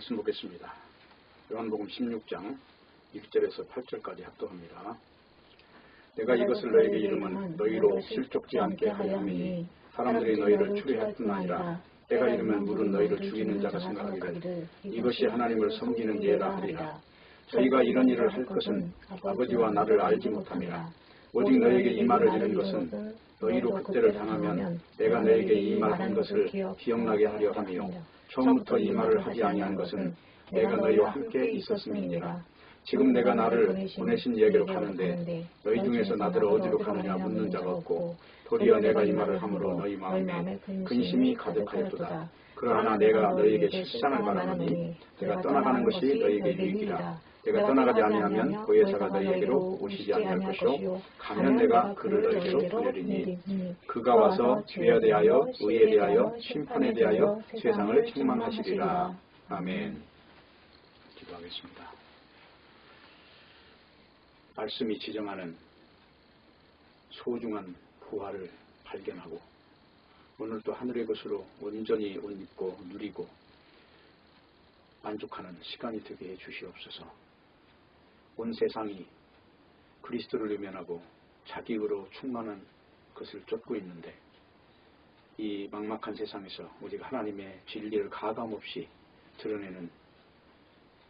말씀 보겠습니다. 요한복음 16장 1절에서 8절까지 합독합니다. 내가 이것을 너에게 이름은 너희로 실족지 않게 하려 함이니 사람들이 너희를 추리할 뿐 아니라 때가 이르면 물은 너희를 죽이는 자가 생각하기를 이것이 하나님을 섬기는 예라 하리라. 저희가 이런 일을 할 것은 아버지와 나를 알지 못함이라. 오직 너에게 이 말을 이른 것은 너희로 그때를 당하면 내가 너에게 이 말 한 것을 기억나게 하려 함이요 처음부터 이 말을 하지 아니한 것은 내가 너희와 함께 있었음이니라. 지금 내가 나를 보내신 이에게로 가는데 너희 중에서 나더러 어디로 가느냐 묻는 자가 없고 도리어 내가 이 말을 함으로 너희 마음에 근심이 가득하였도다. 그러나 내가 너희에게 실상을 말하노니 내가 떠나가는 것이 너희에게 유익이라. 내가 떠나가지 아니하면 보혜사가 너희에게로 오시지 아니할 것이요 가면 내가 그를 너희에게로 보내리니 그가 와서 죄에 대하여 의에 대하여 심판에 대하여 세상을 책망하시리라. 아멘. 기도하겠습니다. 말씀이 지정하는 소중한 부활을 발견하고 오늘도 하늘의 것으로 온전히 옷 입고 누리고 만족하는 시간이 되게 해 주시옵소서. 온 세상이 그리스도를 외면하고 자기의로 충만한 것을 쫓고 있는데 이 막막한 세상에서 우리가 하나님의 진리를 가감없이 드러내는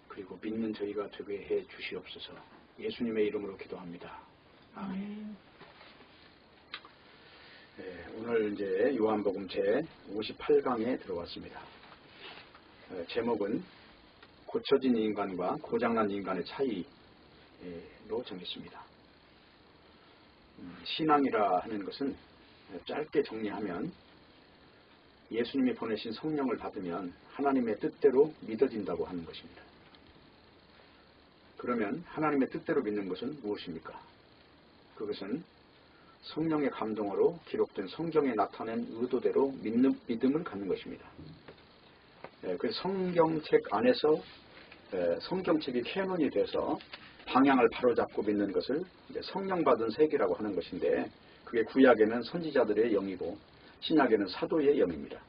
그리고 믿는 저희가 되게 해 주시옵소서. 예수님의 이름으로 기도합니다. 아멘. 네, 오늘 이제 요한복음 제 58강에 들어왔습니다. 제목은 고쳐진 인간과 고장난 인간의 차이로 정했습니다. 신앙이라 하는 것은 짧게 정리하면 예수님이 보내신 성령을 받으면 하나님의 뜻대로 믿어진다고 하는 것입니다. 그러면 하나님의 뜻대로 믿는 것은 무엇입니까? 그것은 성령의 감동으로 기록된 성경에 나타낸 의도대로 믿음을 갖는 것입니다. 그래서 성경책 안에서 성경책이 캐논이 돼서 방향을 바로잡고 믿는 것을 성령 받은 세계라고 하는 것인데 그게 구약에는 선지자들의 영이고 신약에는 사도의 영입니다.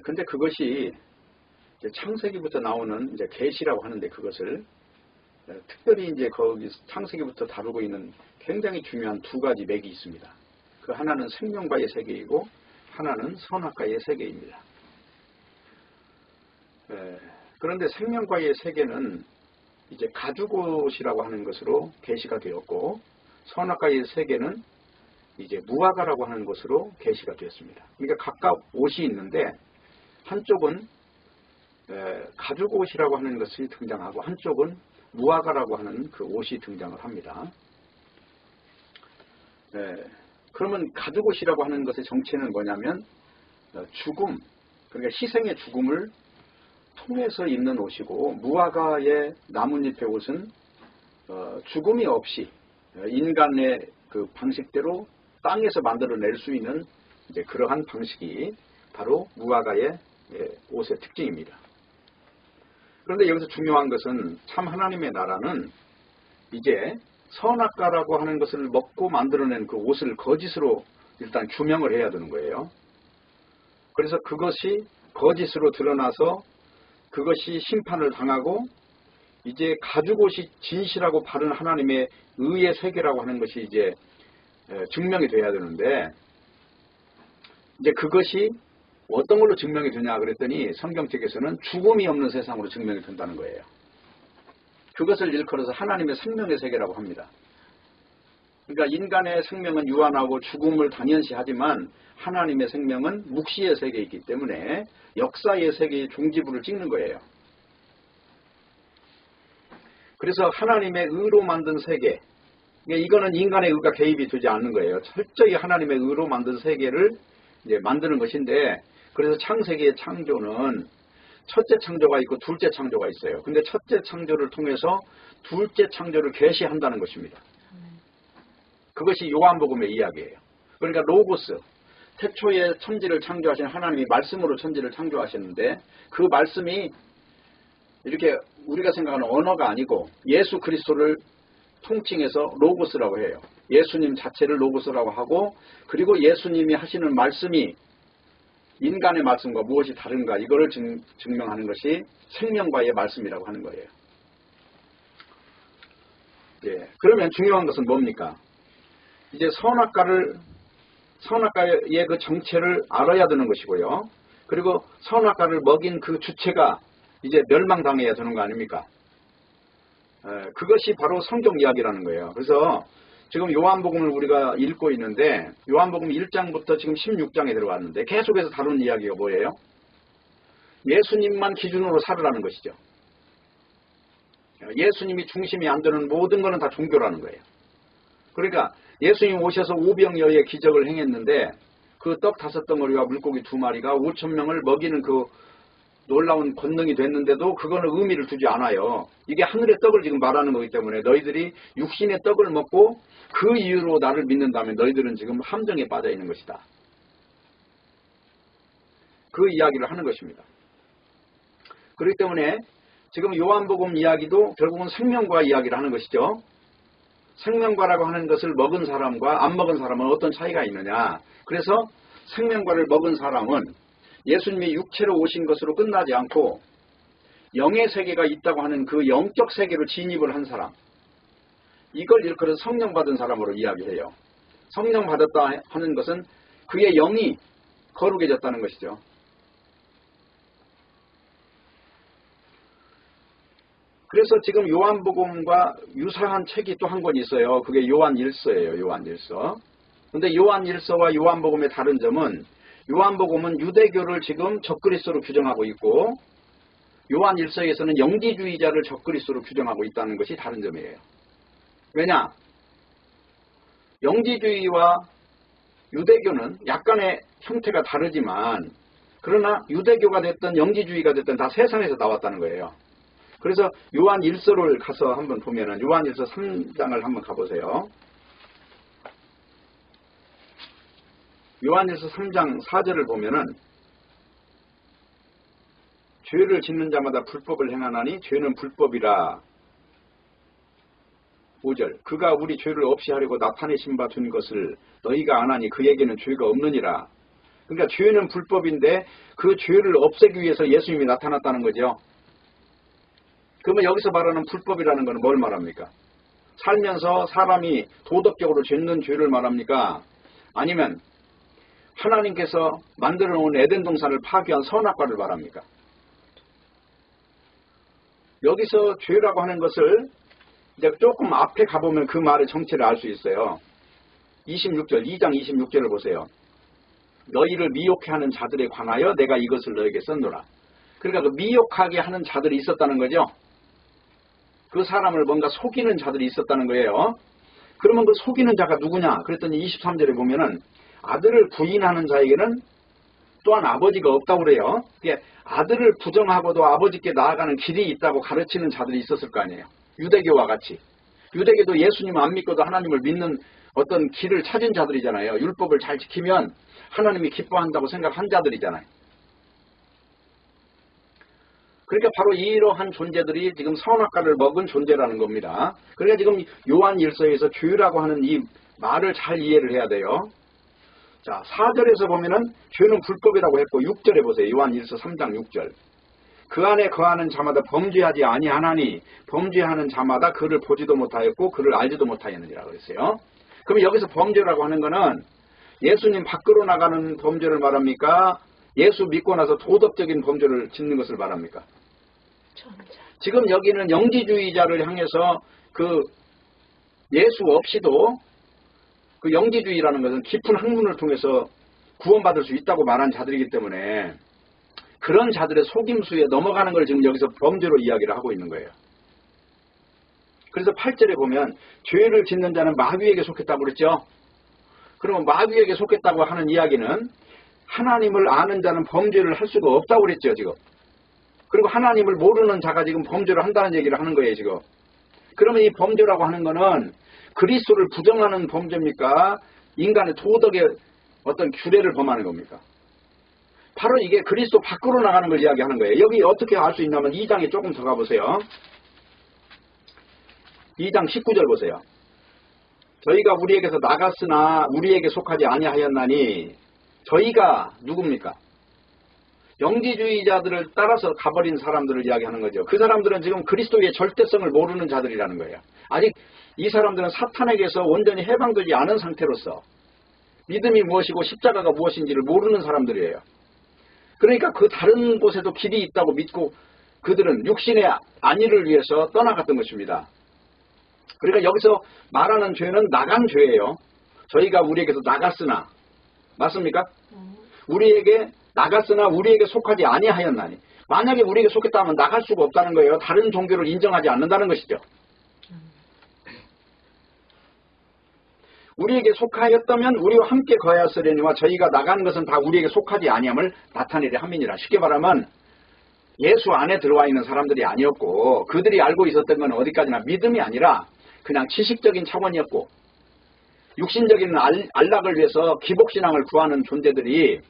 근데 그것이 창세기부터 나오는 이제 계시라고 하는데 그것을 특별히 이제 거기 창세기부터 다루고 있는 굉장히 중요한 두 가지 맥이 있습니다. 그 하나는 생명과의 세계이고 하나는 선악과의 세계입니다. 그런데 생명과의 세계는 이제 가죽옷이라고 하는 것으로 계시가 되었고 선악과의 세계는 이제 무화과라고 하는 것으로 계시가 되었습니다. 그러니까 각각 옷이 있는데 한쪽은 가죽옷이라고 하는 것이 등장하고 한쪽은 무화과라고 하는 그 옷이 등장을 합니다. 그러면 가죽옷이라고 하는 것의 정체는 뭐냐면 죽음, 그러니까 희생의 죽음을 통해서 입는 옷이고 무화과의 나뭇잎의 옷은 죽음이 없이 인간의 그 방식대로 땅에서 만들어낼 수 있는 이제 그러한 방식이 바로 무화과의 옷의 특징입니다. 그런데 여기서 중요한 것은 참 하나님의 나라는 이제 선악과라고 하는 것을 먹고 만들어낸 그 옷을 거짓으로 일단 규명을 해야 되는 거예요. 그래서 그것이 거짓으로 드러나서 그것이 심판을 당하고 이제 가죽옷이 진실하고 바른 하나님의 의의 세계라고 하는 것이 이제 증명이 돼야 되는데 이제 그것이 어떤 걸로 증명이 되냐 그랬더니 성경책에서는 죽음이 없는 세상으로 증명이 된다는 거예요. 그것을 일컬어서 하나님의 생명의 세계라고 합니다. 그러니까 인간의 생명은 유한하고 죽음을 당연시하지만 하나님의 생명은 묵시의 세계이기 때문에 역사의 세계의 종지부를 찍는 거예요. 그래서 하나님의 의로 만든 세계, 이거는 인간의 의가 개입이 되지 않는 거예요. 철저히 하나님의 의로 만든 세계를 이제 만드는 것인데 그래서 창세기의 창조는 첫째 창조가 있고 둘째 창조가 있어요. 근데 첫째 창조를 통해서 둘째 창조를 계시한다는 것입니다. 그것이 요한복음의 이야기예요. 그러니까 로고스, 태초에 천지를 창조하신 하나님이 말씀으로 천지를 창조하셨는데 그 말씀이 이렇게 우리가 생각하는 언어가 아니고 예수 그리스도를 통칭해서 로고스라고 해요. 예수님 자체를 로고스라고 하고 그리고 예수님이 하시는 말씀이 인간의 말씀과 무엇이 다른가 이거를 증명하는 것이 생명과의 말씀이라고 하는 거예요. 예, 그러면 중요한 것은 뭡니까? 이제 선악과의 그 정체를 알아야 되는 것이고요. 그리고 선악과를 먹인 그 주체가 이제 멸망당해야 되는 거 아닙니까? 그것이 바로 성경 이야기라는 거예요. 그래서 지금 요한복음을 우리가 읽고 있는데 요한복음 1장부터 지금 16장에 들어왔는데 계속해서 다루는 이야기가 뭐예요? 예수님만 기준으로 살으라는 것이죠. 예수님이 중심이 안 되는 모든 것은 다 종교라는 거예요. 그러니까 예수님 오셔서 오병이어의 기적을 행했는데 그 떡 5덩어리와 물고기 2마리가 5,000명을 먹이는 그 놀라운 권능이 됐는데도 그거는 의미를 두지 않아요. 이게 하늘의 떡을 지금 말하는 거기 때문에 너희들이 육신의 떡을 먹고 그 이유로 나를 믿는다면 너희들은 지금 함정에 빠져 있는 것이다. 그 이야기를 하는 것입니다. 그렇기 때문에 지금 요한복음 이야기도 결국은 생명과 이야기를 하는 것이죠. 생명과라고 하는 것을 먹은 사람과 안 먹은 사람은 어떤 차이가 있느냐. 그래서 생명과를 먹은 사람은 예수님이 육체로 오신 것으로 끝나지 않고 영의 세계가 있다고 하는 그 영적 세계로 진입을 한 사람, 이걸 일컬어서 성령 받은 사람으로 이야기해요. 성령 받았다 하는 것은 그의 영이 거룩해졌다는 것이죠. 그래서 지금 요한복음과 유사한 책이 또 한 권 있어요. 그게 요한일서예요. 요한일서. 근데 요한일서와 요한복음의 다른 점은 요한복음은 유대교를 지금 적그리스도로 규정하고 있고 요한일서에서는 영지주의자를 적그리스도로 규정하고 있다는 것이 다른 점이에요. 왜냐? 영지주의와 유대교는 약간의 형태가 다르지만 그러나 유대교가 됐든 영지주의가 됐든 다 세상에서 나왔다는 거예요. 그래서 요한일서를 가서 한번 보면은 요한일서 3장을 한번 가보세요. 요한일서 3장 4절을 보면은 죄를 짓는 자마다 불법을 행하나니 죄는 불법이라. 5절 그가 우리 죄를 없이 하려고 나타내신 바 둔 것을 너희가 아나니 그에게는 죄가 없느니라. 그러니까 죄는 불법인데 그 죄를 없애기 위해서 예수님이 나타났다는 거죠. 그러면 여기서 말하는 불법이라는 것은 뭘 말합니까? 살면서 사람이 도덕적으로 짓는 죄를 말합니까? 아니면 하나님께서 만들어 놓은 에덴 동산을 파괴한 선악과를 말합니까? 여기서 죄라고 하는 것을 이제 조금 앞에 가보면 그 말의 정체를 알 수 있어요. 26절, 2장 26절을 보세요. 너희를 미혹해 하는 자들에 관하여 내가 이것을 너에게 썼노라. 그러니까 그 미혹하게 하는 자들이 있었다는 거죠. 그 사람을 뭔가 속이는 자들이 있었다는 거예요. 그러면 그 속이는 자가 누구냐? 그랬더니 23절에 보면은 아들을 부인하는 자에게는 또한 아버지가 없다고 그래요. 아들을 부정하고도 아버지께 나아가는 길이 있다고 가르치는 자들이 있었을 거 아니에요. 유대교와 같이. 유대교도 예수님 안 믿고도 하나님을 믿는 어떤 길을 찾은 자들이잖아요. 율법을 잘 지키면 하나님이 기뻐한다고 생각한 자들이잖아요. 그러니까 바로 이러한 존재들이 지금 선악과를 먹은 존재라는 겁니다. 그러니까 지금 요한일서에서 죄라고 하는 이 말을 잘 이해를 해야 돼요. 자, 4절에서 보면은 죄는 불법이라고 했고 6절에 보세요. 요한일서 3장 6절. 그 안에 거하는 자마다 범죄하지 아니하나니 범죄하는 자마다 그를 보지도 못하였고 그를 알지도 못하였느니라 그랬어요. 그럼 여기서 범죄라고 하는 거는 예수님 밖으로 나가는 범죄를 말합니까? 예수 믿고 나서 도덕적인 범죄를 짓는 것을 말합니까? 지금 여기는 영지주의자를 향해서 그 예수 없이도 그 영지주의라는 것은 깊은 학문을 통해서 구원받을 수 있다고 말한 자들이기 때문에 그런 자들의 속임수에 넘어가는 걸 지금 여기서 범죄로 이야기를 하고 있는 거예요. 그래서 8절에 보면 죄를 짓는 자는 마귀에게 속했다고 그랬죠. 그러면 마귀에게 속했다고 하는 이야기는 하나님을 아는 자는 범죄를 할 수가 없다고 그랬죠, 지금. 그리고 하나님을 모르는 자가 지금 범죄를 한다는 얘기를 하는 거예요, 지금. 그러면 이 범죄라고 하는 거는 그리스도를 부정하는 범죄입니까? 인간의 도덕의 어떤 규례를 범하는 겁니까? 바로 이게 그리스도 밖으로 나가는 걸 이야기하는 거예요. 여기 어떻게 알 수 있냐면 2장에 조금 더 가보세요. 2장 19절 보세요. 저희가 우리에게서 나갔으나 우리에게 속하지 아니하였나니 저희가 누굽니까? 영지주의자들을 따라서 가버린 사람들을 이야기하는 거죠. 그 사람들은 지금 그리스도의 절대성을 모르는 자들이라는 거예요. 아직 이 사람들은 사탄에게서 온전히 해방되지 않은 상태로서 믿음이 무엇이고 십자가가 무엇인지를 모르는 사람들이에요. 그러니까 그 다른 곳에도 길이 있다고 믿고 그들은 육신의 안위를 위해서 떠나갔던 것입니다. 그러니까 여기서 말하는 죄는 나간 죄예요. 저희가 우리에게서 나갔으나, 맞습니까? 우리에게 나갔으나 우리에게 속하지 아니하였나니. 만약에 우리에게 속했다 하면 나갈 수가 없다는 거예요. 다른 종교를 인정하지 않는다는 것이죠. 우리에게 속하였다면 우리와 함께 거하였으려니와 저희가 나가는 것은 다 우리에게 속하지 아니함을 나타내려 함이니라. 쉽게 말하면 예수 안에 들어와 있는 사람들이 아니었고, 그들이 알고 있었던 건 어디까지나 믿음이 아니라 그냥 지식적인 차원이었고, 육신적인 안락을 위해서 기복신앙을 구하는 존재들이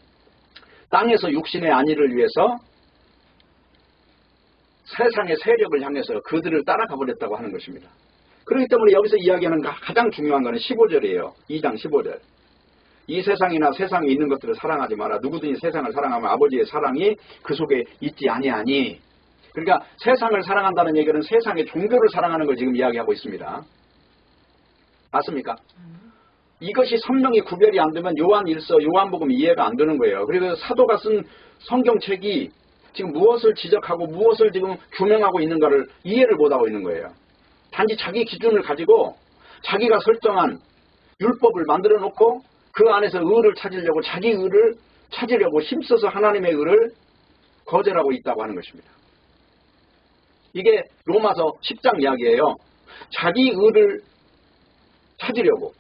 땅에서 육신의 안위를 위해서 세상의 세력을 향해서 그들을 따라가 버렸다고 하는 것입니다. 그렇기 때문에 여기서 이야기하는 가장 중요한 것은 15절이에요. 2장 15절. 이 세상이나 세상에 있는 것들을 사랑하지 마라. 누구든지 세상을 사랑하면 아버지의 사랑이 그 속에 있지 아니하니. 그러니까 세상을 사랑한다는 얘기는 세상의 종교를 사랑하는 걸 지금 이야기하고 있습니다. 맞습니까? 이것이 선명히 구별이 안 되면 요한일서, 요한복음 이해가 안 되는 거예요. 그래서 사도가 쓴 성경책이 지금 무엇을 지적하고 무엇을 지금 규명하고 있는가를 이해를 못하고 있는 거예요. 단지 자기 기준을 가지고 자기가 설정한 율법을 만들어 놓고 그 안에서 의를 찾으려고, 자기 의를 찾으려고 힘써서 하나님의 의를 거절하고 있다고 하는 것입니다. 이게 로마서 10장 이야기예요. 자기 의를 찾으려고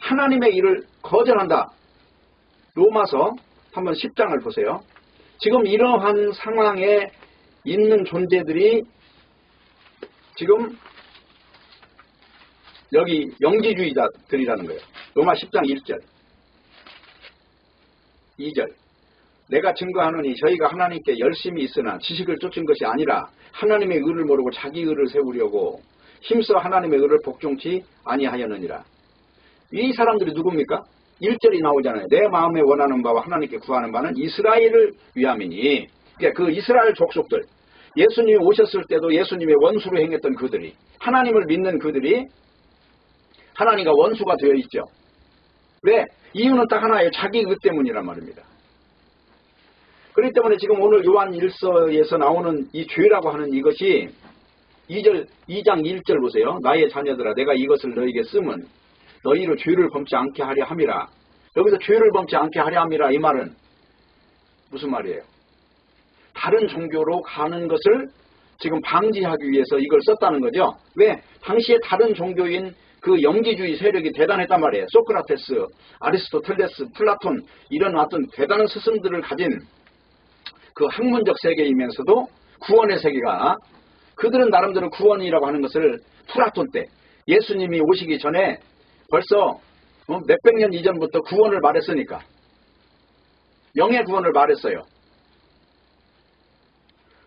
하나님의 일을 거절한다. 로마서 한번 10장을 보세요. 지금 이러한 상황에 있는 존재들이 지금 여기 영지주의자들이라는 거예요. 로마 10장 1절 2절. 내가 증거하노니 저희가 하나님께 열심히 있으나 지식을 쫓은 것이 아니라 하나님의 의를 모르고 자기 의를 세우려고 힘써 하나님의 의를 복종치 아니하였느니라. 이 사람들이 누굽니까? 1절이 나오잖아요. 내 마음에 원하는 바와 하나님께 구하는 바는 이스라엘을 위함이니. 그러니까 그 이스라엘 족속들, 예수님이 오셨을 때도 예수님의 원수로 행했던 그들이, 하나님을 믿는 그들이 하나님과 원수가 되어 있죠. 왜? 이유는 딱 하나예요. 자기 의 때문이란 말입니다. 그렇기 때문에 지금 오늘 요한 1서에서 나오는 이 죄라고 하는 이것이 2장 1절 보세요. 나의 자녀들아 내가 이것을 너에게 쓰면 너희로 죄를 범치 않게 하려 함이라. 여기서 죄를 범치 않게 하려 함이라, 이 말은 무슨 말이에요? 다른 종교로 가는 것을 지금 방지하기 위해서 이걸 썼다는 거죠. 왜? 당시에 다른 종교인 그 영지주의 세력이 대단했단 말이에요. 소크라테스, 아리스토텔레스, 플라톤 이런 어떤 대단한 스승들을 가진 그 학문적 세계이면서도 구원의 세계가, 그들은 나름대로 구원이라고 하는 것을 플라톤 때 예수님이 오시기 전에 벌써 몇백 년 이전부터 구원을 말했으니까, 영의 구원을 말했어요.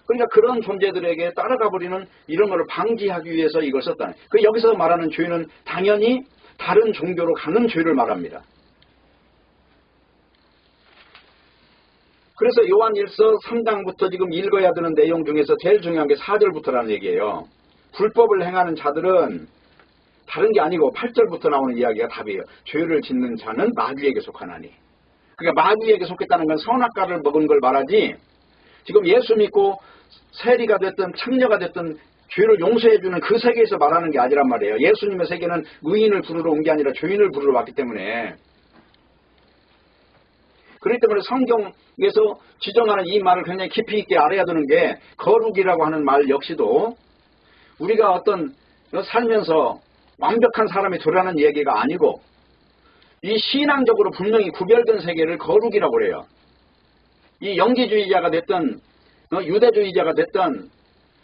그러니까 그런 존재들에게 따라가 버리는 이런 것을 방지하기 위해서 이걸 썼다는. 그 여기서 말하는 죄는 당연히 다른 종교로 가는 죄를 말합니다. 그래서 요한 1서 3장부터 지금 읽어야 되는 내용 중에서 제일 중요한 게 4절부터라는 얘기예요. 불법을 행하는 자들은 다른 게 아니고 8절부터 나오는 이야기가 답이에요. 죄를 짓는 자는 마귀에게 속하나니. 그러니까 마귀에게 속했다는 건 선악과를 먹은 걸 말하지, 지금 예수 믿고 세리가 됐든 창녀가 됐든 죄를 용서해주는 그 세계에서 말하는 게 아니란 말이에요. 예수님의 세계는 의인을 부르러 온 게 아니라 죄인을 부르러 왔기 때문에. 그렇기 때문에 성경에서 지정하는 이 말을 굉장히 깊이 있게 알아야 되는 게, 거룩이라고 하는 말 역시도 우리가 어떤 살면서 완벽한 사람이 되라는 얘기가 아니고, 이 신앙적으로 분명히 구별된 세계를 거룩이라고 해요. 이 영지주의자가 됐든 유대주의자가 됐든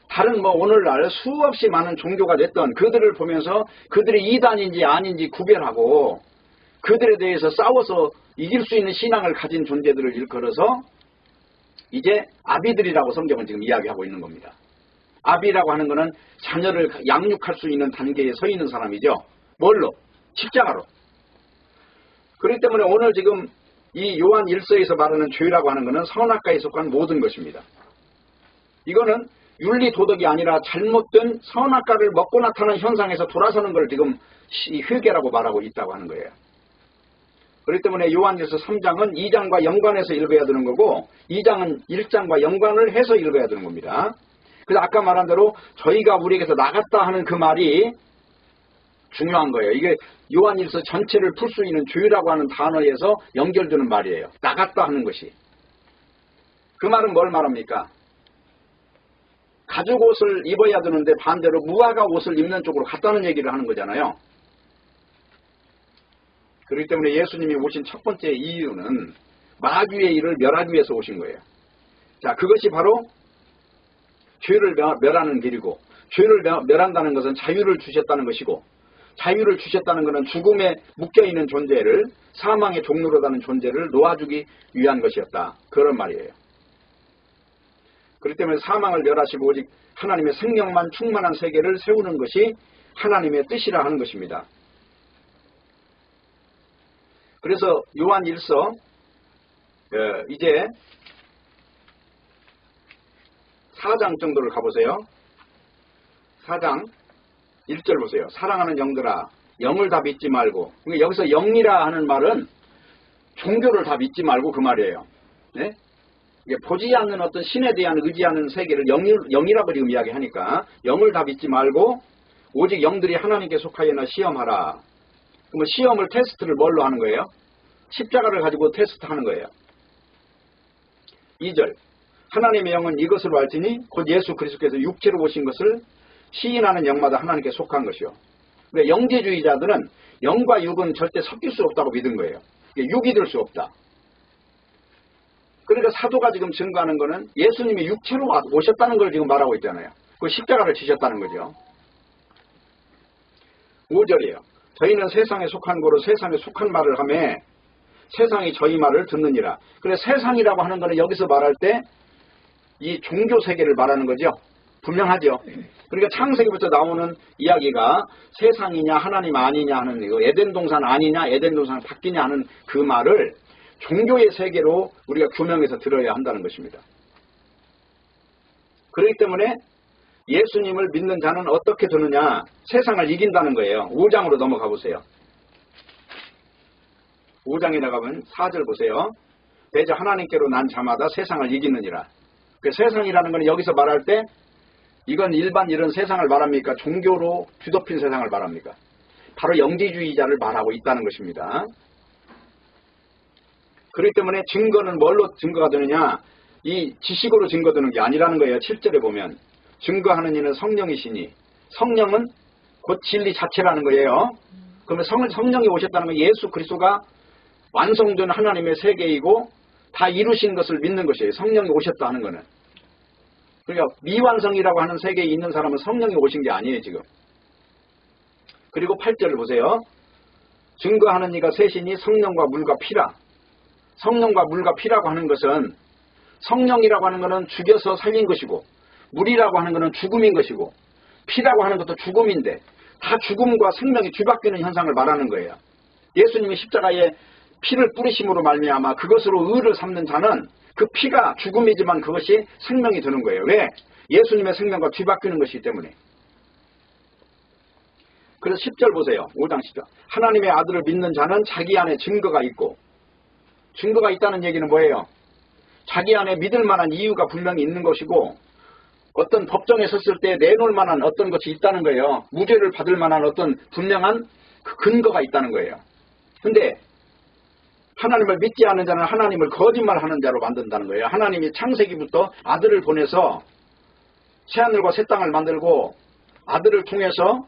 다른 오늘날 수없이 많은 종교가 됐던 그들을 보면서 그들이 이단인지 아닌지 구별하고 그들에 대해서 싸워서 이길 수 있는 신앙을 가진 존재들을 일컬어서 이제 아비들이라고 성경은 지금 이야기하고 있는 겁니다. 아비라고 하는 것은 자녀를 양육할 수 있는 단계에 서 있는 사람이죠. 뭘로? 십자가로. 그렇기 때문에 오늘 지금 이 요한 1서에서 말하는 죄라고 하는 것은 선악과에 속한 모든 것입니다. 이거는 윤리 도덕이 아니라 잘못된 선악과를 먹고 나타나는 현상에서 돌아서는 걸 지금 회개라고 말하고 있다고 하는 거예요. 그렇기 때문에 요한일서 3장은 2장과 연관해서 읽어야 되는 거고 2장은 1장과 연관을 해서 읽어야 되는 겁니다. 그래서 아까 말한 대로 저희가 우리에게서 나갔다 하는 그 말이 중요한 거예요. 이게 요한일서 전체를 풀 수 있는 죄라고 하는 단어에서 연결되는 말이에요. 나갔다 하는 것이. 그 말은 뭘 말합니까? 가죽 옷을 입어야 되는데 반대로 무화과 옷을 입는 쪽으로 갔다는 얘기를 하는 거잖아요. 그렇기 때문에 예수님이 오신 첫 번째 이유는 마귀의 일을 멸하기 위해서 오신 거예요. 자, 그것이 바로 죄를 멸하는 길이고, 죄를 멸한다는 것은 자유를 주셨다는 것이고, 자유를 주셨다는 것은 죽음에 묶여있는 존재를, 사망의 종로로다는 존재를 놓아주기 위한 것이었다. 그런 말이에요. 그렇기 때문에 사망을 멸하시고 오직 하나님의 생명만 충만한 세계를 세우는 것이 하나님의 뜻이라 하는 것입니다. 그래서 요한 1서 이제 4장 정도를 가보세요. 4장 1절 보세요. 사랑하는 영들아, 영을 다 믿지 말고. 그러니까 여기서 영이라 하는 말은 종교를 다 믿지 말고 그 말이에요. 네? 보지 않는 어떤 신에 대한 의지하는 세계를 영이라고 지금 이야기하니까 영을 다 믿지 말고 오직 영들이 하나님께 속하여나 시험하라. 그러면 시험을 테스트를 뭘로 하는 거예요? 십자가를 가지고 테스트하는 거예요. 2절 하나님의 영은 이것으로 알지니 곧 예수 그리스도께서 육체로 오신 것을 시인하는 영마다 하나님께 속한 것이요. 그러니까 영지주의자들은 영과 육은 절대 섞일 수 없다고 믿은 거예요. 육이 될 수 없다. 그러니까 사도가 지금 증거하는 것은 예수님이 육체로 오셨다는 걸 지금 말하고 있잖아요. 그 십자가를 지셨다는 거죠. 5절이에요. 저희는 세상에 속한 거로 세상에 속한 말을 하며 세상이 저희 말을 듣느니라. 그래 세상이라고 하는 것은 여기서 말할 때 이 종교 세계를 말하는 거죠. 분명하죠. 그러니까 창세기부터 나오는 이야기가 세상이냐 하나님 아니냐 하는 이거 에덴 동산 아니냐 에덴 동산 바뀌냐 하는 그 말을 종교의 세계로 우리가 규명해서 들어야 한다는 것입니다. 그렇기 때문에 예수님을 믿는 자는 어떻게 되느냐? 세상을 이긴다는 거예요. 5장으로 넘어가 보세요. 5장에 나가면 4절 보세요. 대저 하나님께로 난 자마다 세상을 이기느니라. 그 세상이라는 건 여기서 말할 때 이건 일반 이런 세상을 말합니까? 종교로 뒤덮인 세상을 말합니까? 바로 영지주의자를 말하고 있다는 것입니다. 그렇기 때문에 증거는 뭘로 증거가 되느냐? 이 지식으로 증거되는 게 아니라는 거예요. 7절에 보면 증거하는 이는 성령이시니 성령은 곧 진리 자체라는 거예요. 그러면 성령이 오셨다는 건 예수 그리스도가 완성된 하나님의 세계이고 다 이루신 것을 믿는 것이에요. 성령이 오셨다 하는 거는. 그러니까 미완성이라고 하는 세계에 있는 사람은 성령이 오신 게 아니에요 지금. 그리고 8절을 보세요. 증거하는 이가 셋이니 성령과 물과 피라. 성령과 물과 피라고 하는 것은 성령이라고 하는 것은 죽여서 살린 것이고 물이라고 하는 것은 죽음인 것이고 피라고 하는 것도 죽음인데 다 죽음과 생명이 뒤바뀌는 현상을 말하는 거예요. 예수님이 십자가에 피를 뿌리심으로 말미암아 그것으로 의를 삼는 자는 그 피가 죽음이지만 그것이 생명이 되는 거예요. 왜? 예수님의 생명과 뒤바뀌는 것이기 때문에. 그래서 10절 보세요. 5장 10절. 하나님의 아들을 믿는 자는 자기 안에 증거가 있고 증거가 있다는 얘기는 뭐예요? 자기 안에 믿을 만한 이유가 분명히 있는 것이고 어떤 법정에 섰을 때 내놓을 만한 어떤 것이 있다는 거예요. 무죄를 받을 만한 어떤 분명한 그 근거가 있다는 거예요. 근데 하나님을 믿지 않는 자는 하나님을 거짓말하는 자로 만든다는 거예요. 하나님이 창세기부터 아들을 보내서 새하늘과 새 땅을 만들고 아들을 통해서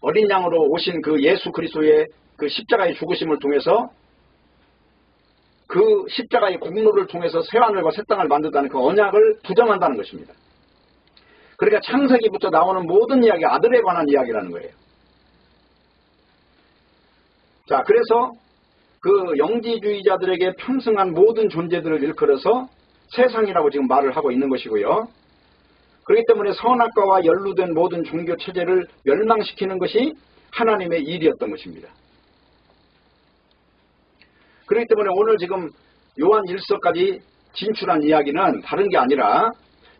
어린 양으로 오신 그 예수 그리스도의 그 십자가의 죽으심을 통해서 그 십자가의 공로를 통해서 새하늘과 새 땅을 만든다는 그 언약을 부정한다는 것입니다. 그러니까 창세기부터 나오는 모든 이야기 아들에 관한 이야기라는 거예요. 자, 그래서 그 영지주의자들에게 편승한 모든 존재들을 일컬어서 세상이라고 지금 말을 하고 있는 것이고요. 그렇기 때문에 선악과와 연루된 모든 종교 체제를 멸망시키는 것이 하나님의 일이었던 것입니다. 그렇기 때문에 오늘 지금 요한 1서까지 진출한 이야기는 다른 게 아니라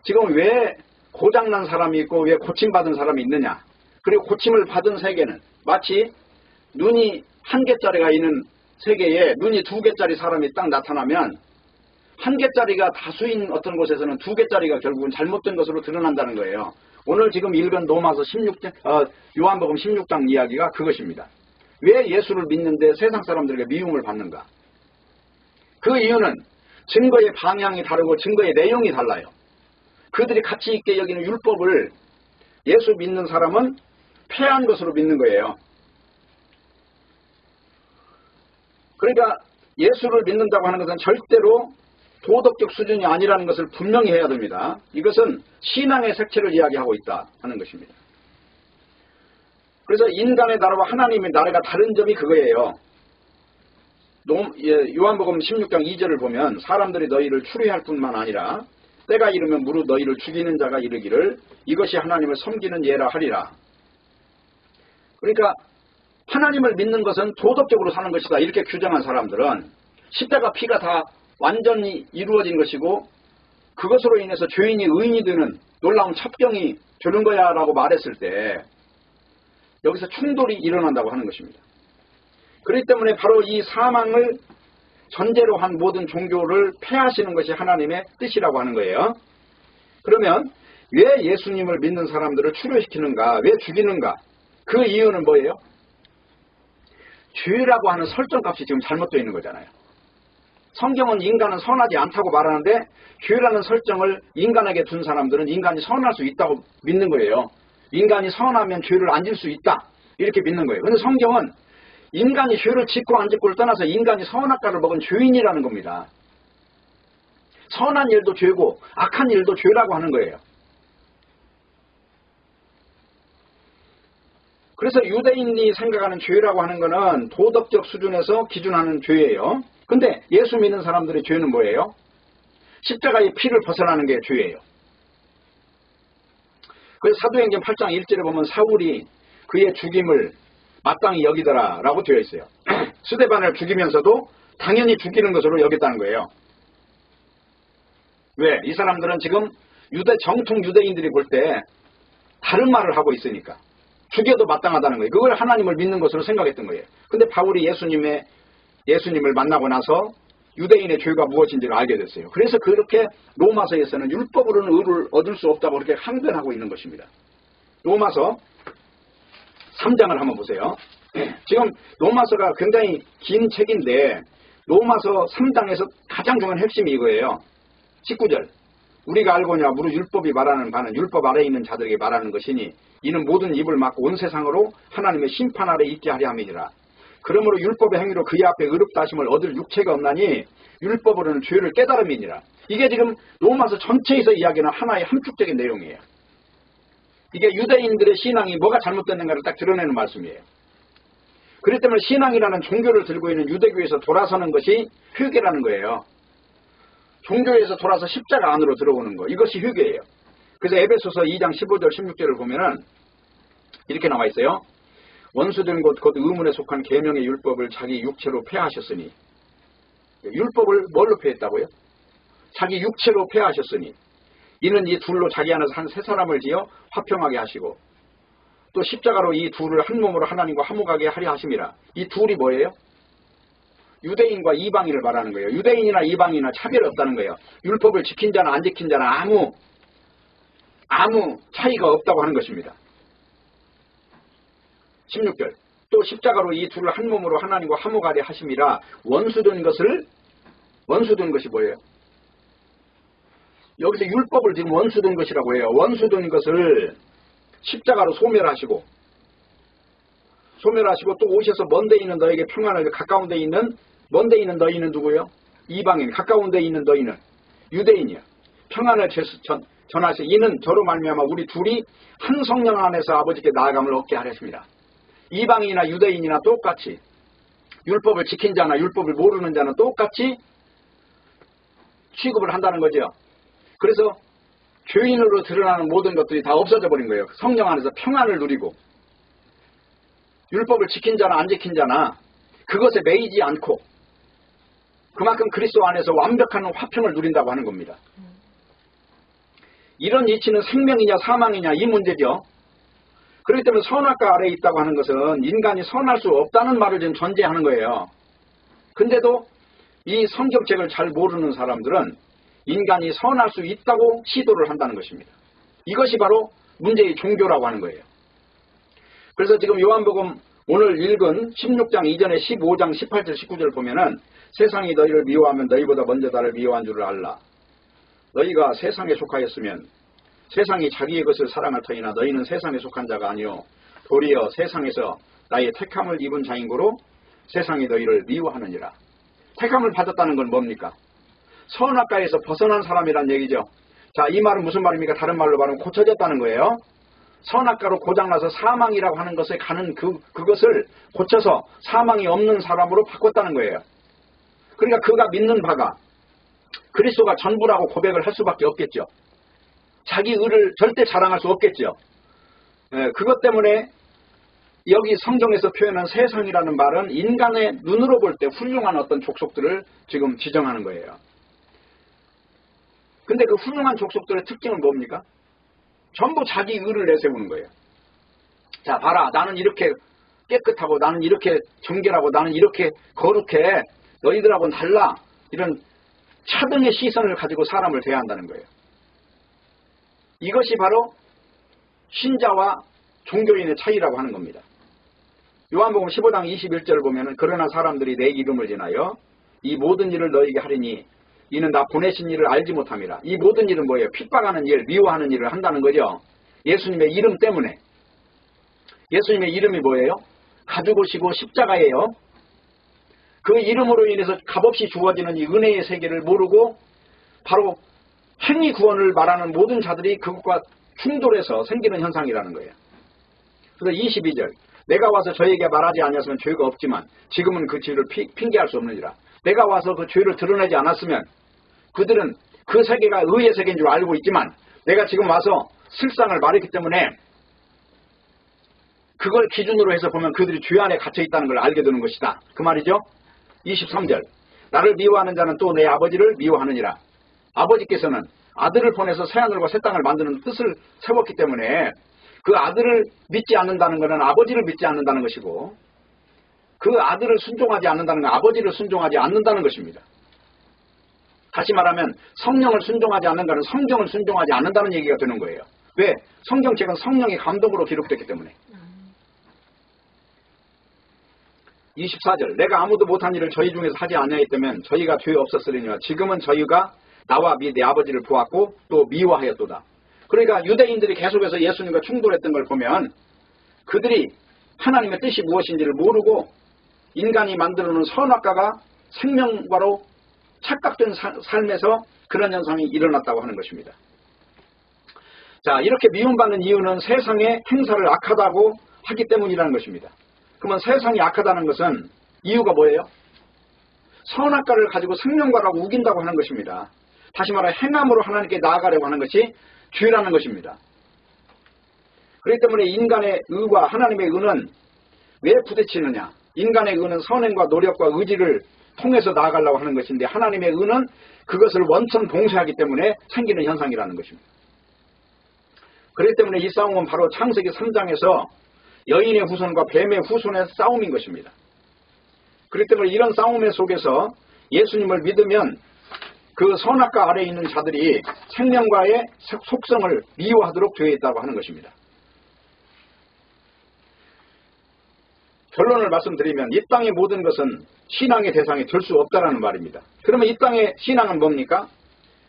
지금 왜 고장난 사람이 있고 왜 고침받은 사람이 있느냐. 그리고 고침을 받은 세계는 마치 눈이 한 개짜리가 있는 세계에 눈이 두 개짜리 사람이 딱 나타나면 한 개짜리가 다수인 어떤 곳에서는 두 개짜리가 결국은 잘못된 것으로 드러난다는 거예요. 오늘 지금 읽은 로마서 16장, 요한복음 16장 이야기가 그것입니다. 왜 예수를 믿는데 세상 사람들에게 미움을 받는가? 그 이유는 증거의 방향이 다르고 증거의 내용이 달라요. 그들이 가치 있게 여기는 율법을 예수 믿는 사람은 폐한 것으로 믿는 거예요. 그러니까 예수를 믿는다고 하는 것은 절대로 도덕적 수준이 아니라는 것을 분명히 해야 됩니다. 이것은 신앙의 색채를 이야기하고 있다 하는 것입니다. 그래서 인간의 나라와 하나님의 나라가 다른 점이 그거예요. 요한복음 16장 2절을 보면 사람들이 너희를 추리할 뿐만 아니라 때가 이르면 무릇 너희를 죽이는 자가 이르기를 이것이 하나님을 섬기는 예라 하리라. 그러니까 하나님을 믿는 것은 도덕적으로 사는 것이다 이렇게 규정한 사람들은 십자가 피가 다 완전히 이루어진 것이고 그것으로 인해서 죄인이 의인이 되는 놀라운 첩경이 되는 거야 라고 말했을 때 여기서 충돌이 일어난다고 하는 것입니다. 그렇기 때문에 바로 이 사망을 전제로 한 모든 종교를 폐하시는 것이 하나님의 뜻이라고 하는 거예요. 그러면 왜 예수님을 믿는 사람들을 추료시키는가? 왜 죽이는가? 그 이유는 뭐예요? 죄라고 하는 설정값이 지금 잘못되어 있는 거잖아요. 성경은 인간은 선하지 않다고 말하는데 죄라는 설정을 인간에게 둔 사람들은 인간이 선할 수 있다고 믿는 거예요. 인간이 선하면 죄를 안 질 수 있다 이렇게 믿는 거예요. 그런데 성경은 인간이 죄를 짓고 안 짓고를 떠나서 인간이 선악과를 먹은 죄인이라는 겁니다. 선한 일도 죄고 악한 일도 죄라고 하는 거예요. 그래서 유대인이 생각하는 죄라고 하는 것은 도덕적 수준에서 기준하는 죄예요. 근데 예수 믿는 사람들의 죄는 뭐예요? 십자가의 피를 벗어나는 게 죄예요. 그래서 사도행전 8장 1절에 보면 사울이 그의 죽임을 마땅히 여기더라 라고 되어 있어요. 스데반을 죽이면서도 당연히 죽이는 것으로 여겼다는 거예요. 왜? 이 사람들은 지금 정통 유대인들이 볼 때 다른 말을 하고 있으니까 죽여도 마땅하다는 거예요. 그걸 하나님을 믿는 것으로 생각했던 거예요. 근데 바울이 예수님을 만나고 나서 유대인의 죄가 무엇인지를 알게 됐어요. 그래서 그렇게 로마서에서는 율법으로는 의를 얻을 수 없다고 그렇게 항변하고 있는 것입니다. 로마서 3장을 한번 보세요. 지금 로마서가 굉장히 긴 책인데 로마서 3장에서 가장 중요한 핵심이 이거예요. 19절 우리가 알고냐 무릇 율법이 말하는 바는 율법 아래에 있는 자들에게 말하는 것이니 이는 모든 입을 막고 온 세상으로 하나님의 심판 아래 있게 하려 함이니라. 그러므로 율법의 행위로 그의 앞에 의롭다 하심을 얻을 육체가 없나니 율법으로는 죄를 깨달음이니라. 이게 지금 로마서 전체에서 이야기하는 하나의 함축적인 내용이에요. 이게 유대인들의 신앙이 뭐가 잘못됐는가를 딱 드러내는 말씀이에요. 그렇기 때문에 신앙이라는 종교를 들고 있는 유대교에서 돌아서는 것이 회개라는 거예요. 종교에서 돌아서 십자가 안으로 들어오는 거. 이것이 회개예요. 그래서 에베소서 2장 15절 16절을 보면은 이렇게 나와 있어요. 원수된 곧 의문에 속한 계명의 율법을 자기 육체로 폐하셨으니 율법을 뭘로 폐했다고요? 자기 육체로 폐하셨으니 이는 이 둘로 자기 안에서 한 세 사람을 지어 화평하게 하시고 또 십자가로 이 둘을 한 몸으로 하나님과 화목하게 하려 하심이라. 이 둘이 뭐예요? 유대인과 이방인을 말하는 거예요. 유대인이나 이방인이나 차별이 없다는 거예요. 율법을 지킨 자나 안 지킨 자나 아무 차이가 없다고 하는 것입니다. 16절 또 십자가로 이 둘을 한 몸으로 하나님과 화목하게 하심이라. 원수된 것이 뭐예요? 여기서 율법을 지금 원수된 것이라고 해요. 원수된 것을 십자가로 소멸하시고 또 오셔서 먼데 있는 너에게 평안을 가까운 데 있는 먼데 있는 너희는 누구예요? 이방인. 가까운 데 있는 너희는 유대인이야. 평안을 전하시. 이는 저로 말미암아 우리 둘이 한 성령 안에서 아버지께 나아감을 얻게 하렸습니다. 이방인이나 유대인이나 똑같이 율법을 지킨 자나 율법을 모르는 자는 똑같이 취급을 한다는 거죠. 그래서 죄인으로 드러나는 모든 것들이 다 없어져 버린 거예요. 성령 안에서 평안을 누리고 율법을 지킨 자나 안 지킨 자나 그것에 매이지 않고 그만큼 그리스도 안에서 완벽한 화평을 누린다고 하는 겁니다. 이런 이치는 생명이냐 사망이냐 이 문제죠. 그렇기 때문에 선악과 아래에 있다고 하는 것은 인간이 선할 수 없다는 말을 지금 전제하는 거예요. 근데도 이 성경책을 잘 모르는 사람들은 인간이 선할 수 있다고 시도를 한다는 것입니다. 이것이 바로 문제의 종교라고 하는 거예요. 그래서 지금 요한복음 오늘 읽은 16장 이전에 15장 18절 19절 보면은 세상이 너희를 미워하면 너희보다 먼저 나를 미워한 줄을 알라. 너희가 세상에 속하였으면 세상이 자기의 것을 사랑할 터이나 너희는 세상에 속한 자가 아니요 도리어 세상에서 나의 택함을 입은 자인고로 세상이 너희를 미워하느니라. 택함을 받았다는 건 뭡니까? 선악과에서 벗어난 사람이란 얘기죠. 자, 이 말은 무슨 말입니까? 다른 말로 말하면 고쳐졌다는 거예요. 선악과로 고장나서 사망이라고 하는 것에 가는 그것을 고쳐서 사망이 없는 사람으로 바꿨다는 거예요. 그러니까 그가 믿는 바가 그리스도가 전부라고 고백을 할 수밖에 없겠죠. 자기 의를 절대 자랑할 수 없겠죠. 그것 때문에 여기 성경에서 표현한 세상이라는 말은 인간의 눈으로 볼 때 훌륭한 어떤 족속들을 지금 지정하는 거예요. 근데 그 훌륭한 족속들의 특징은 뭡니까? 전부 자기 의를 내세우는 거예요. 자, 봐라. 나는 이렇게 깨끗하고 나는 이렇게 정결하고 나는 이렇게 거룩해. 너희들하고는 달라. 이런 차등의 시선을 가지고 사람을 대한다는 거예요. 이것이 바로 신자와 종교인의 차이라고 하는 겁니다. 요한복음 15장 21절을 보면은 그러나 사람들이 내 이름을 인하여 이 모든 일을 너희에게 하리니 이는 나 보내신 일을 알지 못함이라. 이 모든 일은 뭐예요? 핍박하는 일, 미워하는 일을 한다는 거죠. 예수님의 이름 때문에. 예수님의 이름이 뭐예요? 가죽으시고 십자가예요. 그 이름으로 인해서 값없이 주어지는 이 은혜의 세계를 모르고 바로 행위 구원을 말하는 모든 자들이 그것과 충돌해서 생기는 현상이라는 거예요. 그래서 22절 내가 와서 저에게 말하지 아니었으면 죄가 없지만 지금은 그 죄를 핑계할 수 없느니라. 내가 와서 그 죄를 드러내지 않았으면 그들은 그 세계가 의의 세계인 줄 알고 있지만 내가 지금 와서 실상을 말했기 때문에 그걸 기준으로 해서 보면 그들이 죄 안에 갇혀 있다는 걸 알게 되는 것이다. 그 말이죠. 23절 나를 미워하는 자는 또 내 아버지를 미워하느니라. 아버지께서는 아들을 보내서 새하늘과 새 땅을 만드는 뜻을 세웠기 때문에 그 아들을 믿지 않는다는 것은 아버지를 믿지 않는다는 것이고 그 아들을 순종하지 않는다는 건 아버지를 순종하지 않는다는 것입니다. 다시 말하면 성령을 순종하지 않는다는 성경을 순종하지 않는다는 얘기가 되는 거예요. 왜? 성경책은 성령의 감동으로 기록됐기 때문에. 24절 내가 아무도 못한 일을 저희 중에서 하지 아니하였다면 저희가 죄 없었으리니와 지금은 저희가 나와 내 아버지를 보았고 또 미워하였도다. 그러니까 유대인들이 계속해서 예수님과 충돌했던 걸 보면 그들이 하나님의 뜻이 무엇인지를 모르고 인간이 만들어놓은 선악과가 생명과로 착각된 삶에서 그런 현상이 일어났다고 하는 것입니다. 자, 이렇게 미움받는 이유는 세상의 행사를 악하다고 하기 때문이라는 것입니다. 그러면 세상이 악하다는 것은 이유가 뭐예요? 선악과를 가지고 생명과라고 우긴다고 하는 것입니다. 다시 말해 행함으로 하나님께 나아가려고 하는 것이 죄라는 것입니다. 그렇기 때문에 인간의 의와 하나님의 의는 왜 부딪히느냐? 인간의 의는 선행과 노력과 의지를 통해서 나아가려고 하는 것인데 하나님의 의는 그것을 원천 봉쇄하기 때문에 생기는 현상이라는 것입니다. 그렇기 때문에 이 싸움은 바로 창세기 3장에서 여인의 후손과 뱀의 후손의 싸움인 것입니다. 그렇기 때문에 이런 싸움 속에서 예수님을 믿으면 그 선악과 아래에 있는 자들이 생명과의 속성을 미워하도록 되어 있다고 하는 것입니다. 결론을 말씀드리면 이 땅의 모든 것은 신앙의 대상이 될 수 없다라는 말입니다. 그러면 이 땅의 신앙은 뭡니까?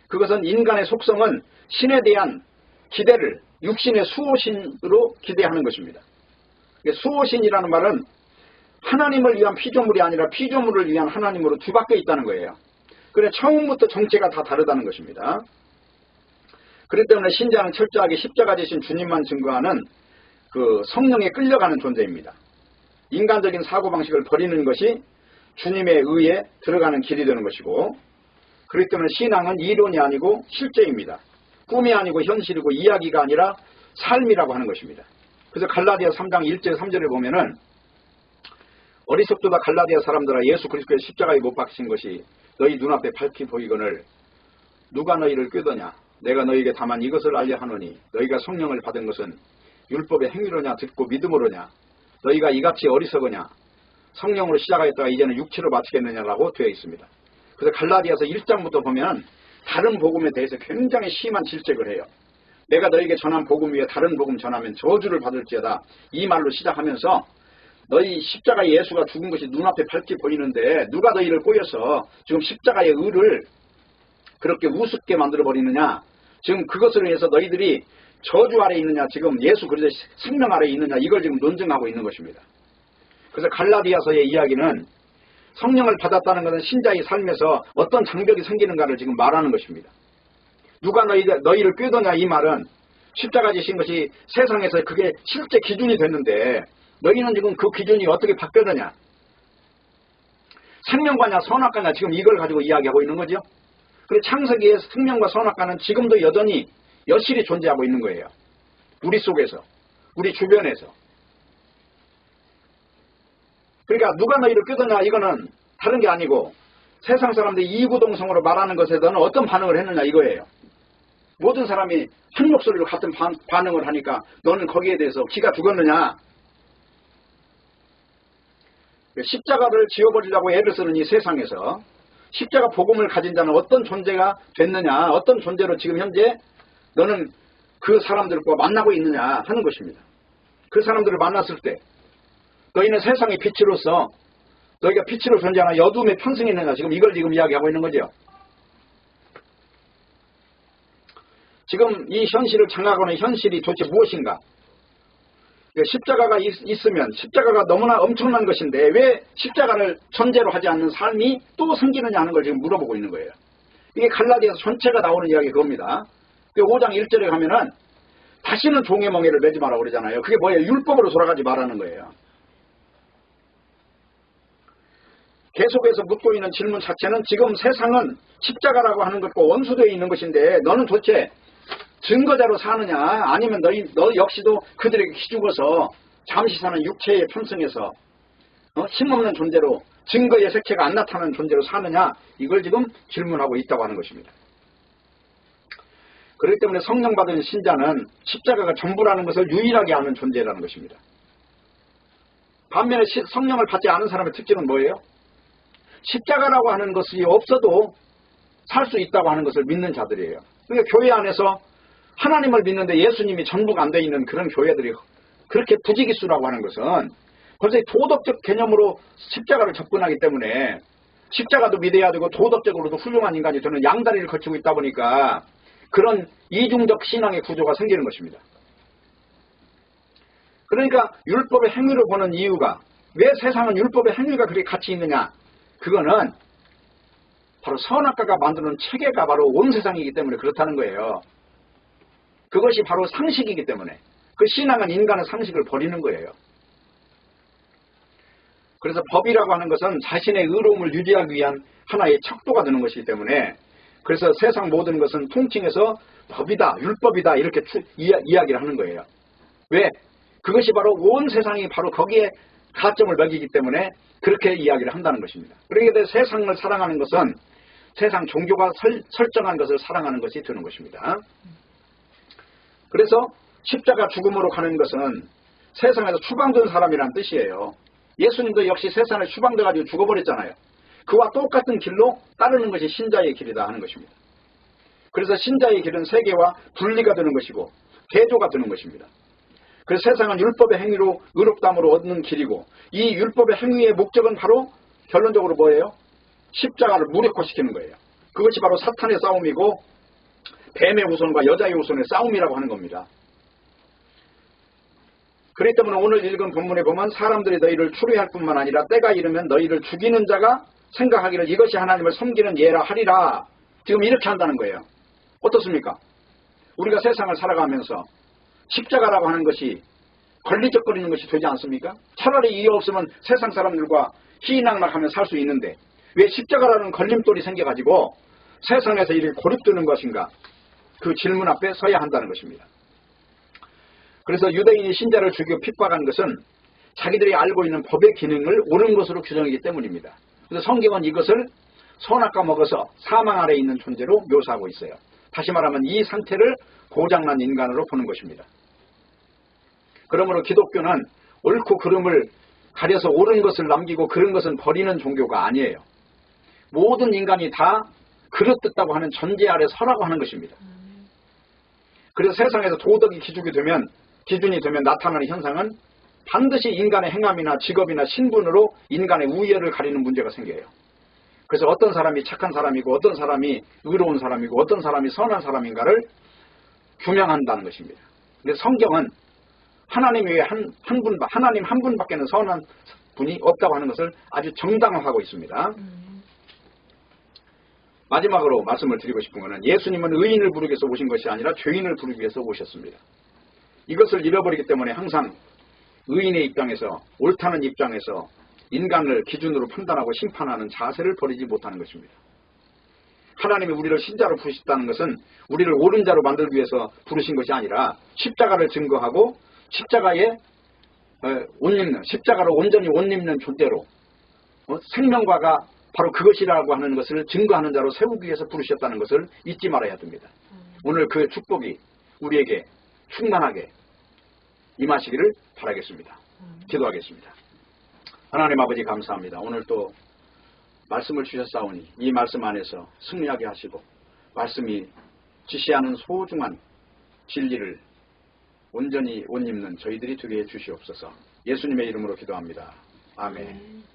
그것은 인간의 속성은 신에 대한 기대를 육신의 수호신으로 기대하는 것입니다. 수호신이라는 말은 하나님을 위한 피조물이 아니라 피조물을 위한 하나님으로 뒤바뀌어 있다는 거예요. 그래 처음부터 정체가 다 다르다는 것입니다. 그렇기 때문에 신자는 철저하게 십자가 지신 주님만 증거하는 그 성령에 끌려가는 존재입니다. 인간적인 사고방식을 버리는 것이 주님의 의에 들어가는 길이 되는 것이고 그렇기 때문에 신앙은 이론이 아니고 실제입니다. 꿈이 아니고 현실이고 이야기가 아니라 삶이라고 하는 것입니다. 그래서 갈라디아 3장 1절 3절을 보면은 어리석도다 갈라디아 사람들아, 예수 그리스도의 십자가에 못 박히신 것이 너희 눈앞에 밝히 보이거늘 누가 너희를 꾀더냐. 내가 너희에게 다만 이것을 알려 하노니 너희가 성령을 받은 것은 율법의 행위로냐 듣고 믿음으로냐. 너희가 이같이 어리석으냐. 성령으로 시작하였다가 이제는 육체로 마치겠느냐라고 되어 있습니다. 그래서 갈라디아서 1장부터 보면 다른 복음에 대해서 굉장히 심한 질책을 해요. 내가 너희에게 전한 복음 위에 다른 복음 전하면 저주를 받을지어다, 이 말로 시작하면서 너희 십자가의 예수가 죽은 것이 눈앞에 밝게 보이는데 누가 너희를 꼬여서 지금 십자가의 의를 그렇게 우습게 만들어버리느냐. 지금 그것을 위해서 너희들이 저주 아래 있느냐, 지금 예수 그리스도의 생명 아래 있느냐, 이걸 지금 논증하고 있는 것입니다. 그래서 갈라디아서의 이야기는 성령을 받았다는 것은 신자의 삶에서 어떤 장벽이 생기는가를 지금 말하는 것입니다. 누가 너희를 꾀더냐, 이 말은 십자가 지신 것이 세상에서 그게 실제 기준이 됐는데 너희는 지금 그 기준이 어떻게 바뀌었느냐. 생명과냐 선악과냐, 지금 이걸 가지고 이야기하고 있는 거죠. 그리고 창세기의 생명과 선악과는 지금도 여전히 여실히 존재하고 있는 거예요. 우리 속에서, 우리 주변에서. 그러니까 누가 너희를 꾀더냐, 이거는 다른 게 아니고 세상 사람들이 이구동성으로 말하는 것에 너는 어떤 반응을 했느냐, 이거예요. 모든 사람이 한 목소리로 같은 반응을 하니까 너는 거기에 대해서 기가 죽었느냐. 십자가를 지워버리려고 애를 쓰는 이 세상에서 십자가 복음을 가진 자는 어떤 존재가 됐느냐, 어떤 존재로 지금 현재 너는 그 사람들과 만나고 있느냐 하는 것입니다. 그 사람들을 만났을 때 너희는 세상의 빛으로서 너희가 빛으로 존재하나 어둠에 편승했느냐, 지금 이걸 지금 이야기하고 있는 거죠. 지금 이 현실을 장악하는 현실이 도대체 무엇인가. 십자가가 있으면 십자가가 너무나 엄청난 것인데 왜 십자가를 전제로 하지 않는 삶이 또 생기느냐 하는 걸 지금 물어보고 있는 거예요. 이게 갈라디아서 전체가 나오는 이야기 그겁니다. 5장 1절에 가면은 다시는 종의 멍에를 매지 마라고 그러잖아요. 그게 뭐예요? 율법으로 돌아가지 말라는 거예요. 계속해서 묻고 있는 질문 자체는 지금 세상은 십자가라고 하는 것과 원수되어 있는 것인데 너는 도대체 증거자로 사느냐, 아니면 너 역시도 그들에게 기죽어서 잠시 사는 육체의 편승에서 힘없는 존재로 증거의 색채가 안 나타나는 존재로 사느냐, 이걸 지금 질문하고 있다고 하는 것입니다. 그렇기 때문에 성령 받은 신자는 십자가가 전부라는 것을 유일하게 아는 존재라는 것입니다. 반면에 성령을 받지 않은 사람의 특징은 뭐예요? 십자가라고 하는 것이 없어도 살 수 있다고 하는 것을 믿는 자들이에요. 그러니까 교회 안에서 하나님을 믿는데 예수님이 전부가 안 돼 있는 그런 교회들이 그렇게 부지기수라고 하는 것은 벌써 도덕적 개념으로 십자가를 접근하기 때문에 십자가도 믿어야 되고 도덕적으로도 훌륭한 인간이 되는 양다리를 거치고 있다 보니까 그런 이중적 신앙의 구조가 생기는 것입니다. 그러니까 율법의 행위로 보는 이유가, 왜 세상은 율법의 행위가 그렇게 가치 있느냐, 그거는 바로 선악과가 만드는 체계가 바로 온 세상이기 때문에 그렇다는 거예요. 그것이 바로 상식이기 때문에, 그 신앙은 인간의 상식을 버리는 거예요. 그래서 법이라고 하는 것은 자신의 의로움을 유지하기 위한 하나의 척도가 되는 것이기 때문에, 그래서 세상 모든 것은 통칭해서 법이다, 율법이다 이렇게 이야기를 하는 거예요. 왜? 그것이 바로 온 세상이 바로 거기에 가점을 매기기 때문에 그렇게 이야기를 한다는 것입니다. 그러기에 세상을 사랑하는 것은 세상 종교가 설정한 것을 사랑하는 것이 되는 것입니다. 그래서 십자가 죽음으로 가는 것은 세상에서 추방된 사람이란 뜻이에요. 예수님도 역시 세상에 추방돼가지고 죽어버렸잖아요. 그와 똑같은 길로 따르는 것이 신자의 길이다 하는 것입니다. 그래서 신자의 길은 세계와 분리가 되는 것이고 대조가 되는 것입니다. 그래서 세상은 율법의 행위로 의롭다함으로 얻는 길이고, 이 율법의 행위의 목적은 바로 결론적으로 뭐예요? 십자가를 무력화시키는 거예요. 그것이 바로 사탄의 싸움이고 뱀의 후손과 여자의 후손의 싸움이라고 하는 겁니다. 그렇기 때문에 오늘 읽은 본문에 보면 사람들이 너희를 추리할 뿐만 아니라 때가 이르면 너희를 죽이는 자가 생각하기를 이것이 하나님을 섬기는 예라 하리라. 지금 이렇게 한다는 거예요. 어떻습니까? 우리가 세상을 살아가면서 십자가라고 하는 것이 걸리적거리는 것이 되지 않습니까? 차라리 이해 없으면 세상 사람들과 희희낙낙하며 살 수 있는데 왜 십자가라는 걸림돌이 생겨가지고 세상에서 이렇게 고립되는 것인가? 그 질문 앞에 서야 한다는 것입니다. 그래서 유대인이 신자를 죽이고 핍박한 것은 자기들이 알고 있는 법의 기능을 옳은 것으로 규정하기 때문입니다. 그래서 성경은 이것을 선악과 먹어서 사망 아래에 있는 존재로 묘사하고 있어요. 다시 말하면 이 상태를 고장난 인간으로 보는 것입니다. 그러므로 기독교는 옳고 그름을 가려서 옳은 것을 남기고 그른 것은 버리는 종교가 아니에요. 모든 인간이 다 그렇듯다고 하는 전제 아래 서라고 하는 것입니다. 그래서 세상에서 도덕이 기준이 되면 나타나는 현상은 반드시 인간의 행함이나 직업이나 신분으로 인간의 우열을 가리는 문제가 생겨요. 그래서 어떤 사람이 착한 사람이고 어떤 사람이 의로운 사람이고 어떤 사람이 선한 사람인가를 규명한다는 것입니다. 근데 성경은 하나님 외에 하나님 한 분밖에는 선한 분이 없다고 하는 것을 아주 정당화하고 있습니다. 마지막으로 말씀을 드리고 싶은 것은 예수님은 의인을 부르기 위해서 오신 것이 아니라 죄인을 부르기 위해서 오셨습니다. 이것을 잃어버리기 때문에 항상 의인의 입장에서, 옳다는 입장에서 인간을 기준으로 판단하고 심판하는 자세를 버리지 못하는 것입니다. 하나님이 우리를 신자로 부르셨다는 것은 우리를 옳은 자로 만들기 위해서 부르신 것이 아니라 십자가를 증거하고 십자가에 옷 입는, 십자가로 온전히 옷 입는 존재로 생명과가 바로 그것이라고 하는 것을 증거하는 자로 세우기 위해서 부르셨다는 것을 잊지 말아야 됩니다. 오늘 그 축복이 우리에게 충만하게 임하시기를 바라겠습니다. 기도하겠습니다. 하나님 아버지 감사합니다. 오늘 또 말씀을 주셨사오니 이 말씀 안에서 승리하게 하시고 말씀이 지시하는 소중한 진리를 온전히 옷 입는 저희들이 되게 해 주시옵소서. 예수님의 이름으로 기도합니다. 아멘.